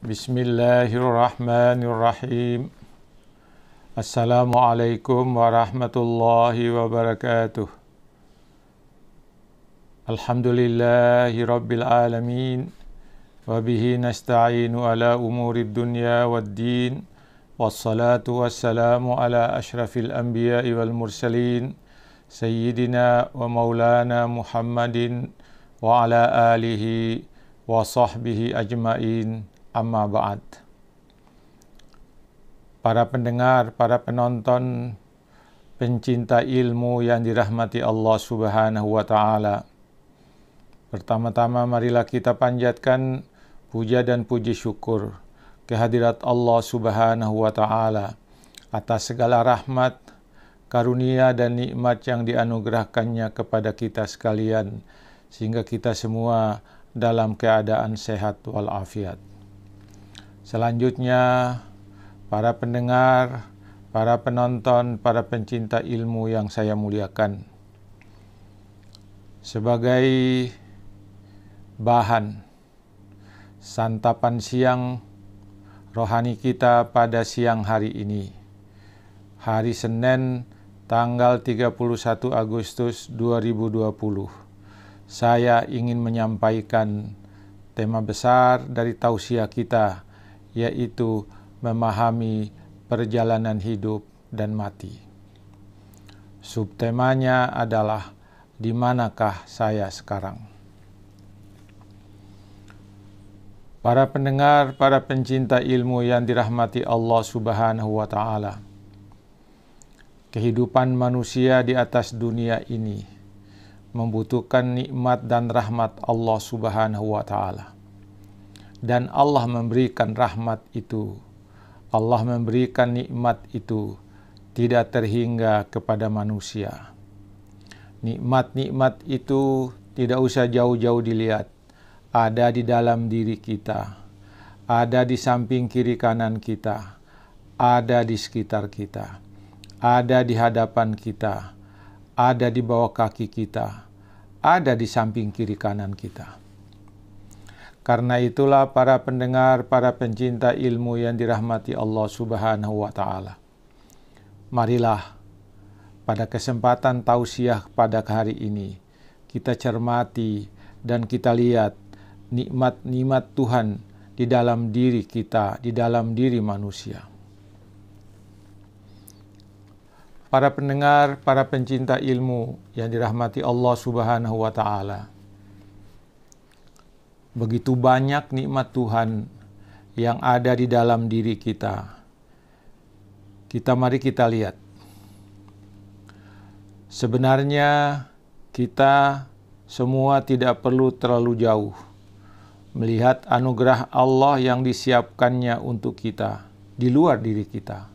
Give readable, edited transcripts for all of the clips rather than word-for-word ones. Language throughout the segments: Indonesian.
Bismillahirrahmanirrahim. Assalamualaikum warahmatullahi wabarakatuh. Alhamdulillahi rabbil alamin. Wabihi nasta'inu ala umurid dunya waddin. Wassalatu wassalamu ala ashrafil anbiya'i wal mursalin. Sayyidina wa maulana Muhammadin wa ala alihi wa sahbihi ajma'in. Amma ba'd. Para pendengar, para penonton, pencinta ilmu yang dirahmati Allah Subhanahu wa ta'ala. Pertama-tama marilah kita panjatkan puja dan puji syukur kehadirat Allah Subhanahu wa ta'ala atas segala rahmat, karunia dan nikmat yang dianugerahkannya kepada kita sekalian, sehingga kita semua dalam keadaan sehat walafiat. Selanjutnya, para pendengar, para penonton, para pencinta ilmu yang saya muliakan, sebagai bahan santapan siang rohani kita pada siang hari ini, hari Senin tanggal 31 Agustus 2020, saya ingin menyampaikan tema besar dari tausiah kita, yaitu memahami perjalanan hidup dan mati. Subtemanya adalah di manakah saya sekarang? Para pendengar, para pencinta ilmu yang dirahmati Allah Subhanahu wa ta'ala, kehidupan manusia di atas dunia ini membutuhkan nikmat dan rahmat Allah Subhanahu wa ta'ala. Dan Allah memberikan rahmat itu, Allah memberikan nikmat itu tidak terhingga kepada manusia. Nikmat-nikmat itu tidak usah jauh-jauh dilihat, ada di dalam diri kita, ada di samping kiri kanan kita, ada di sekitar kita, ada di hadapan kita, ada di bawah kaki kita, ada di samping kiri kanan kita. Karena itulah para pendengar, para pencinta ilmu yang dirahmati Allah Subhanahu wa ta'ala, marilah pada kesempatan tausiah pada hari ini kita cermati dan kita lihat nikmat-nikmat Tuhan di dalam diri kita, di dalam diri manusia. Para pendengar, para pencinta ilmu yang dirahmati Allah Subhanahu wa ta'ala, begitu banyak nikmat Tuhan yang ada di dalam diri kita. Mari kita lihat. Sebenarnya kita semua tidak perlu terlalu jauh melihat anugerah Allah yang disiapkannya untuk kita di luar diri kita.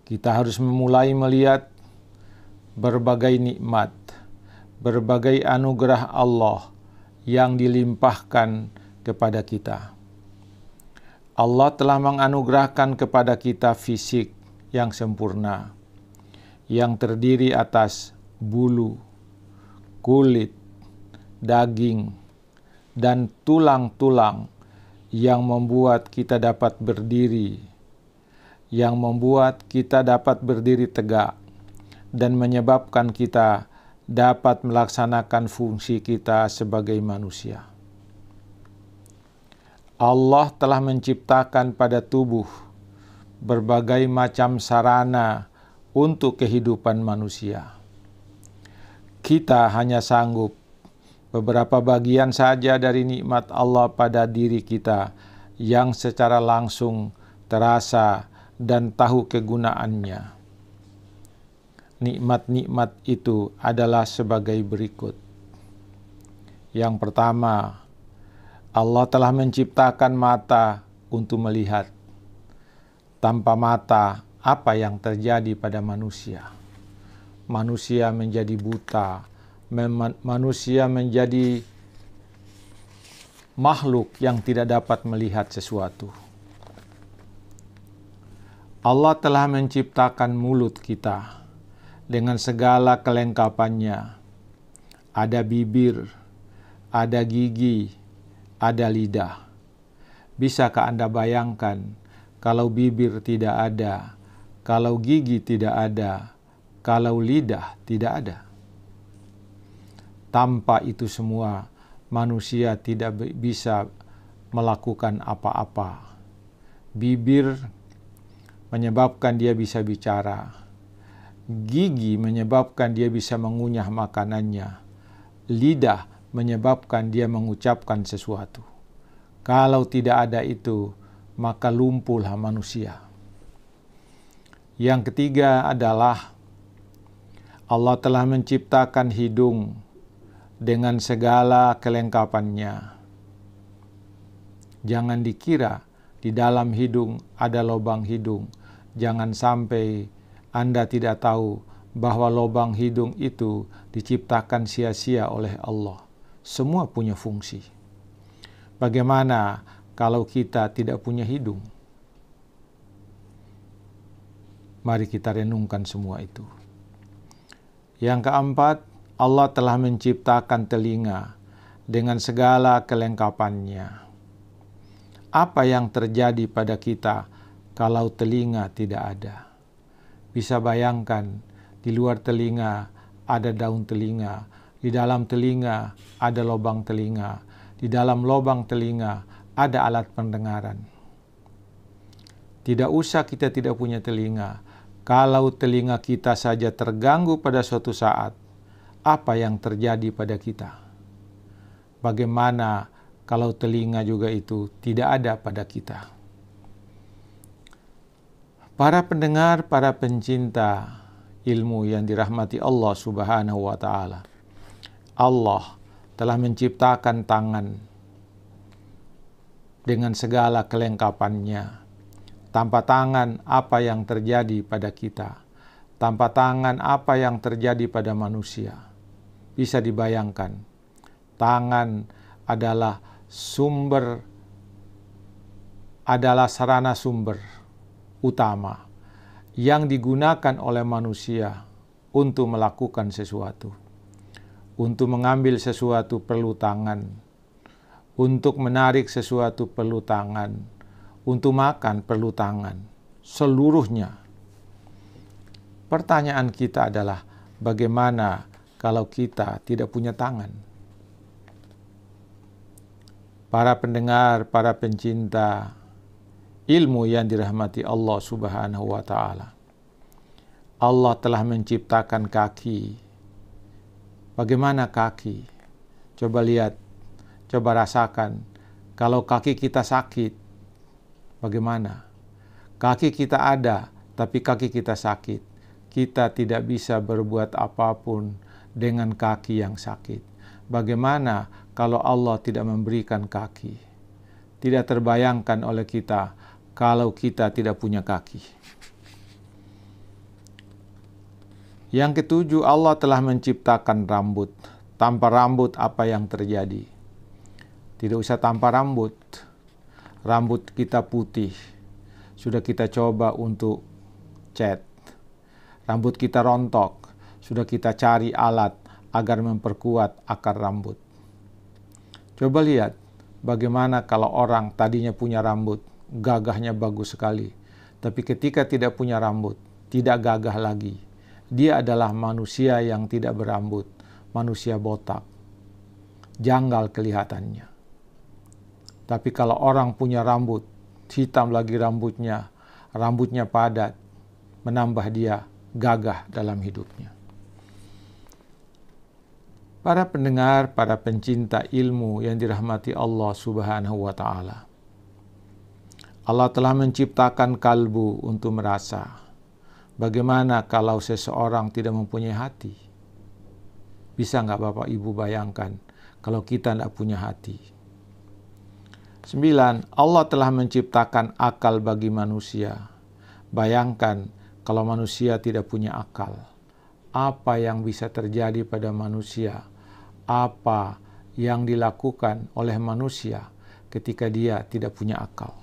Kita harus memulai melihat berbagai nikmat, berbagai anugerah Allah yang dilimpahkan kepada kita. Allah telah menganugerahkan kepada kita fisik yang sempurna, yang terdiri atas bulu, kulit, daging, dan tulang-tulang yang membuat kita dapat berdiri, yang membuat kita dapat berdiri tegak, dan menyebabkan kita dapat melaksanakan fungsi kita sebagai manusia. Allah telah menciptakan pada tubuh berbagai macam sarana untuk kehidupan manusia. Kita hanya sanggup beberapa bagian saja dari nikmat Allah pada diri kita yang secara langsung terasa dan tahu kegunaannya. Nikmat-nikmat itu adalah sebagai berikut. Yang pertama, Allah telah menciptakan mata untuk melihat. Tanpa mata, apa yang terjadi pada manusia? Manusia menjadi buta, manusia menjadi makhluk yang tidak dapat melihat sesuatu. Allah telah menciptakan mulut kita dengan segala kelengkapannya. Ada bibir, ada gigi, ada lidah. Bisakah Anda bayangkan kalau bibir tidak ada, kalau gigi tidak ada, kalau lidah tidak ada? Tanpa itu semua, manusia tidak bisa melakukan apa-apa. Bibir menyebabkan dia bisa bicara. Gigi menyebabkan dia bisa mengunyah makanannya. Lidah menyebabkan dia mengucapkan sesuatu. Kalau tidak ada itu, maka lumpuhlah manusia. Yang ketiga adalah Allah telah menciptakan hidung dengan segala kelengkapannya. Jangan dikira di dalam hidung ada lubang hidung. Jangan sampai Anda tidak tahu bahwa lubang hidung itu diciptakan sia-sia oleh Allah. Semua punya fungsi. Bagaimana kalau kita tidak punya hidung? Mari kita renungkan semua itu. Yang keempat, Allah telah menciptakan telinga dengan segala kelengkapannya. Apa yang terjadi pada kita kalau telinga tidak ada? Bisa bayangkan, di luar telinga ada daun telinga, di dalam telinga ada lubang telinga, di dalam lubang telinga ada alat pendengaran. Tidak usah kita tidak punya telinga. Kalau telinga kita saja terganggu pada suatu saat, apa yang terjadi pada kita? Bagaimana kalau telinga juga itu tidak ada pada kita? Para pendengar, para pencinta ilmu yang dirahmati Allah Subhanahu wa Ta'ala, Allah telah menciptakan tangan dengan segala kelengkapannya. Tanpa tangan, apa yang terjadi pada kita? Tanpa tangan, apa yang terjadi pada manusia? Bisa dibayangkan, tangan adalah sarana sumber utama yang digunakan oleh manusia untuk melakukan sesuatu. Untuk mengambil sesuatu perlu tangan, untuk menarik sesuatu perlu tangan, untuk makan perlu tangan, seluruhnya. Pertanyaan kita adalah, bagaimana kalau kita tidak punya tangan? Para pendengar, para pencinta ilmu yang dirahmati Allah Subhanahu wa Ta'ala, Allah telah menciptakan kaki. Bagaimana kaki? Coba lihat, coba rasakan. Kalau kaki kita sakit, bagaimana? Kaki kita ada, tapi kaki kita sakit. Kita tidak bisa berbuat apapun dengan kaki yang sakit. Bagaimana kalau Allah tidak memberikan kaki? Tidak terbayangkan oleh kita kalau kita tidak punya kaki. Yang ketujuh, Allah telah menciptakan rambut. Tanpa rambut apa yang terjadi? Tidak usah tanpa rambut. Rambut kita putih. Sudah kita coba untuk cat. Rambut kita rontok. Sudah kita cari alat agar memperkuat akar rambut. Coba lihat bagaimana kalau orang tadinya punya rambut, gagahnya bagus sekali. Tapi ketika tidak punya rambut, tidak gagah lagi. Dia adalah manusia yang tidak berambut, manusia botak, janggal kelihatannya. Tapi kalau orang punya rambut, hitam lagi rambutnya padat, menambah dia gagah dalam hidupnya. Para pendengar, para pencinta ilmu yang dirahmati Allah Subhanahu wa Ta'ala, Allah telah menciptakan kalbu untuk merasa. Bagaimana kalau seseorang tidak mempunyai hati? Bisa nggak Bapak Ibu bayangkan kalau kita tidak punya hati? 9. Allah telah menciptakan akal bagi manusia. Bayangkan kalau manusia tidak punya akal. Apa yang bisa terjadi pada manusia? Apa yang dilakukan oleh manusia ketika dia tidak punya akal?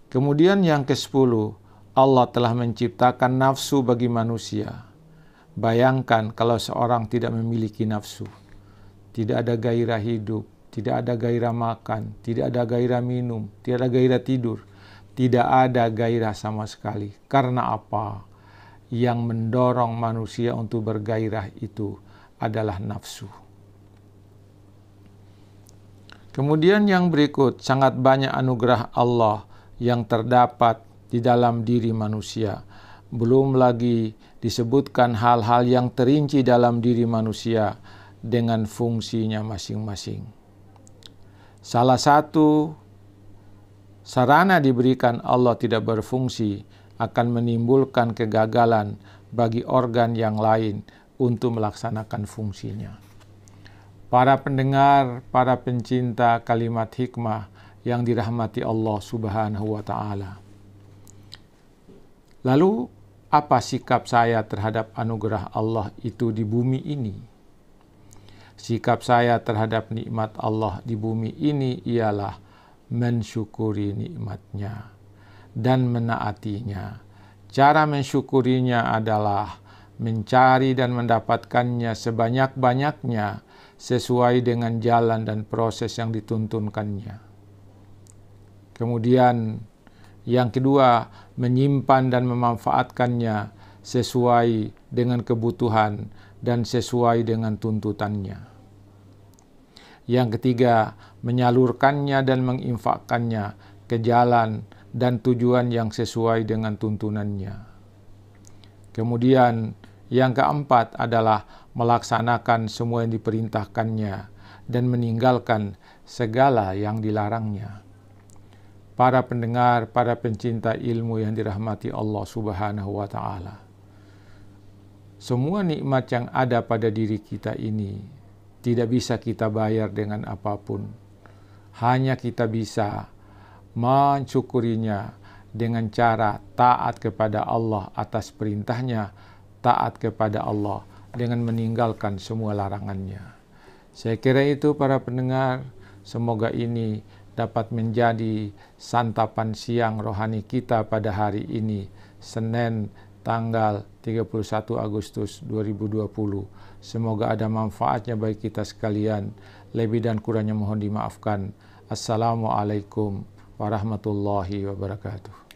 Kemudian yang ke-10, Allah telah menciptakan nafsu bagi manusia. Bayangkan kalau seorang tidak memiliki nafsu, tidak ada gairah hidup, tidak ada gairah makan, tidak ada gairah minum, tidak ada gairah tidur, tidak ada gairah sama sekali. Karena apa? Yang mendorong manusia untuk bergairah itu adalah nafsu. Kemudian yang berikut, sangat banyak anugerah Allah yang terdapat di dalam diri manusia. Belum lagi disebutkan hal-hal yang terinci dalam diri manusia dengan fungsinya masing-masing. Salah satu sarana diberikan Allah tidak berfungsi akan menimbulkan kegagalan bagi organ yang lain untuk melaksanakan fungsinya. Para pendengar, para pencinta kalimat hikmah yang dirahmati Allah Subhanahu wa Ta'ala. Lalu, apa sikap saya terhadap anugerah Allah itu di bumi ini? Sikap saya terhadap nikmat Allah di bumi ini ialah mensyukuri nikmatnya dan menaatinya. Cara mensyukurinya adalah mencari dan mendapatkannya sebanyak-banyaknya sesuai dengan jalan dan proses yang dituntunkannya. Kemudian yang kedua, menyimpan dan memanfaatkannya sesuai dengan kebutuhan dan sesuai dengan tuntutannya. Yang ketiga, menyalurkannya dan menginfakkannya ke jalan dan tujuan yang sesuai dengan tuntunannya. Kemudian yang keempat adalah melaksanakan semua yang diperintahkannya dan meninggalkan segala yang dilarangnya. Para pendengar, para pencinta ilmu yang dirahmati Allah Subhanahu wa Ta'ala. Semua nikmat yang ada pada diri kita ini tidak bisa kita bayar dengan apapun. Hanya kita bisa mensyukurinya dengan cara taat kepada Allah atas perintahnya, taat kepada Allah dengan meninggalkan semua larangannya. Saya kira itu para pendengar, semoga ini dapat menjadi santapan siang rohani kita pada hari ini, Senin tanggal 31 Agustus 2020. Semoga ada manfaatnya bagi kita sekalian. Lebih dan kurangnya mohon dimaafkan. Assalamualaikum warahmatullahi wabarakatuh.